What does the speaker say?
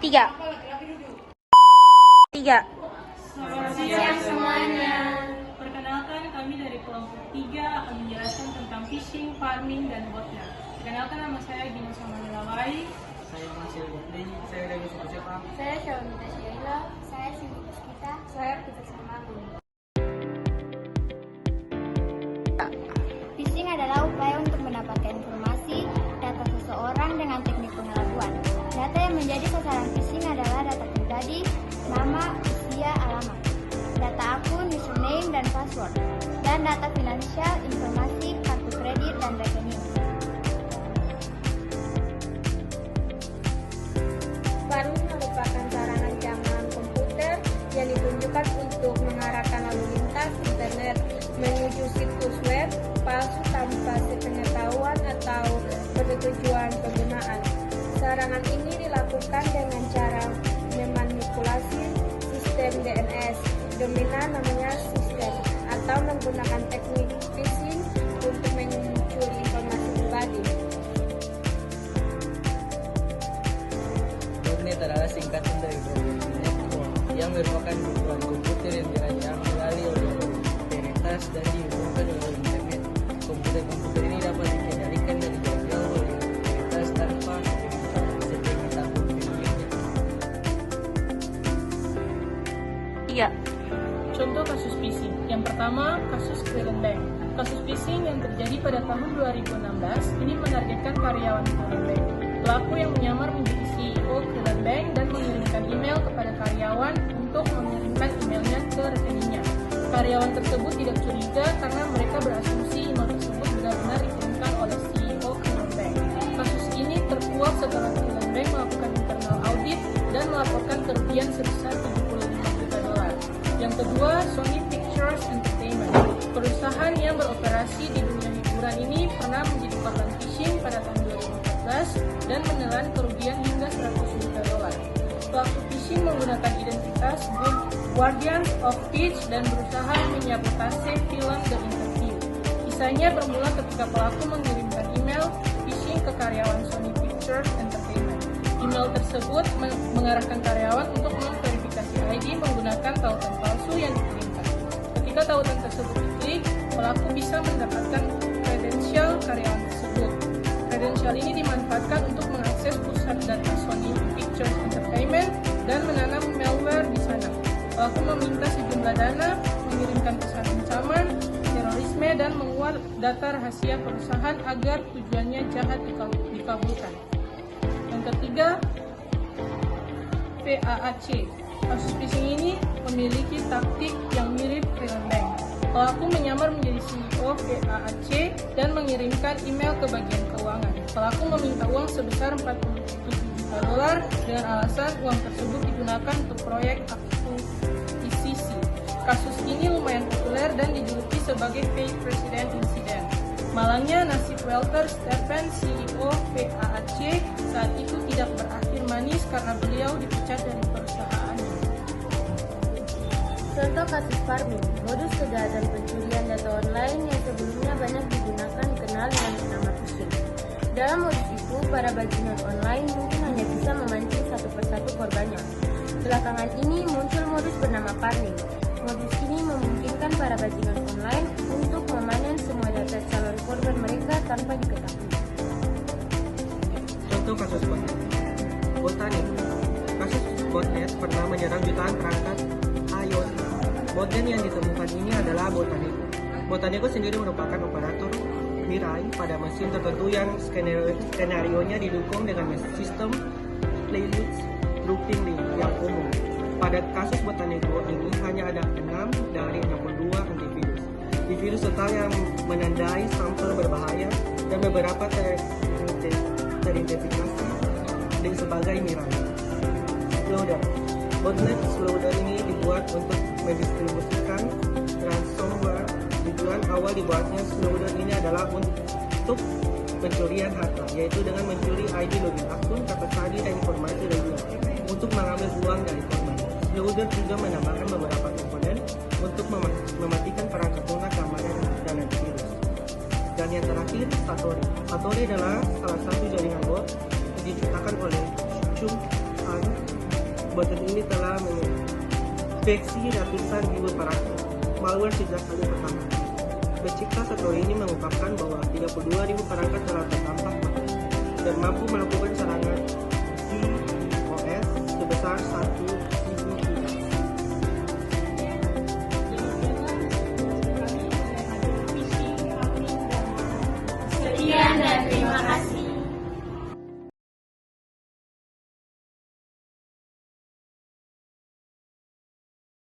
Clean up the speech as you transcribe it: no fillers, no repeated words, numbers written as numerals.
Tiga. Selamat siang semuanya. Perkenalkan, kami dari kelompok 3 akan menjelaskan tentang phishing, farming, dan botnet. Perkenalkan, nama saya Gino Samanilawai. Saya masih Bukti, saya dari suku Jepang. Saya Syawamita Syaila. Saya Cindy Puspita. Saya Pita Sarmagun. Phishing adalah upaya untuk mendapatkan informasi, data seseorang dengan teknik pengelabuan. Data yang menjadi sasaran phishing adalah data pribadi, nama, usia, alamat, data akun, username, dan password, dan data finansial, informasi, kartu kredit, dan rekening. Farming merupakan sarana ancaman komputer yang ditunjukkan untuk mengarahkan lalu lintas internet menuju situs web palsu tanpa sepengetahuan atau persetujuan penggunaan. Serangan ini dilakukan dengan cara memanipulasi sistem DNS, dominan namanya sistem, atau menggunakan teknik phishing untuk mencuri informasi pribadi. Botnet adalah singkatan dari network yang merupakan dukungan komputer yang dirancang melalui oleh otoritas dan dihubungkan oleh internet. Komputer ini dapat dikendalikan dari jauh oleh otoritas tanpa sepengetahuan pemiliknya. Tiga. Contoh kasus phishing. Yang pertama, kasus Cleveland Bank. Kasus phishing yang terjadi pada tahun 2016 ini menargetkan karyawan Cleveland Bank. Pelaku yang menyamar menjadi CEO Cleveland Bank dan mengirimkan email kepada karyawan untuk mengirimkan emailnya ke rekeningnya. Karyawan tersebut tidak curiga karena mereka berasumsi email tersebut benar-benar dikirimkan oleh CEO Cleveland Bank. Kasus ini terkuak setelah Cleveland Bank melakukan internal audit dan melaporkan kerugian sebesar 75 juta dolar. Yang kedua, Sony Pictures Entertainment. Perusahaan yang beroperasi di dunia hiburan ini pernah menjadi korban phishing pada tahun 2014 dan menelan kerugian hingga 100 juta dolar. Pelaku phishing menggunakan identitas Guardians of Peach dan berusaha menyabotase film The Interview. Kisahnya bermula ketika pelaku mengirimkan email phishing ke karyawan Sony Pictures Entertainment. Email tersebut mengarahkan karyawan untuk memverifikasi ID menggunakan tautan palsu yang dikirimkan. Ketika tautan tersebut diklik, pelaku bisa mendapatkan kredensial karyawan tersebut. Kredensial ini dimanfaatkan untuk mengakses pusat data Sony Pictures Entertainment dan menanam malware di sana. Pelaku meminta sejumlah dana, mengirimkan pesan ancaman, terorisme, dan menguak data rahasia perusahaan agar tujuannya jahat dikabulkan. Yang ketiga, PAAC. Kasus phishing ini memiliki taktik yang mirip Cleveland Bank. Pelaku menyamar menjadi CEO PAAC dan mengirimkan email ke bagian keuangan. Pelaku meminta uang sebesar 47 juta dolar dengan alasan uang tersebut digunakan untuk proyek akuisisi. Kasus ini lumayan populer dan dijuluki sebagai Fake President Incident. Malangnya nasib Walter Stephen, CEO PAAC, saat itu tidak berakhir manis karena beliau dipecat dari perusahaannya. Contoh kasus farming, modus kejahatan pencurian data online yang sebelumnya banyak digunakan dikenal dengan nama phishing. Dalam modus itu, para bajingan online mungkin hanya bisa memancing satu persatu korbannya. Belakangan ini muncul modus bernama farming. Modus ini memungkinkan para bajingan online untuk memanen semua data calon korban mereka tanpa diketahui. Contoh kasus botnet. Botanik. Kasus botnet pernah menyerang jutaan perangkat IoT. Botnet yang ditemukan ini adalah Botanik. Botaniko sendiri merupakan operator Mirai pada mesin tertentu yang skenario-nya didukung dengan sistem playlist routing yang umum. Pada kasus Botaniko ini hanya ada 6 dari 62 antivirus. Antivirus total yang menandai sampel berbahaya dan beberapa teridentifikasi sebagai Mirai. Loader. Botnet loader ini dibuat untuk mendistribusikan ransomware. Tujuan awal dibuatnya loader ini adalah untuk pencurian harta, yaitu dengan mencuri ID login akun, kata sandi, dan informasi lainnya untuk mengambil uang dari korban. Loader juga menambahkan beberapa komponen untuk mematikan perangkat lunak, keamanan, dan antivirus. Dan yang terakhir, Satori. Satori adalah salah satu jaringan bot yang diciptakan oleh Chung Han botnet ini telah menginfeksi ratusan ribu perangkat malware sejak kali pertama. Pencipta software ini mengungkapkan bahwa 32.000 perangkat telah terdampak dan mampu melakukan serangan DOS sebesar 1.000 giga. Sekian dan terima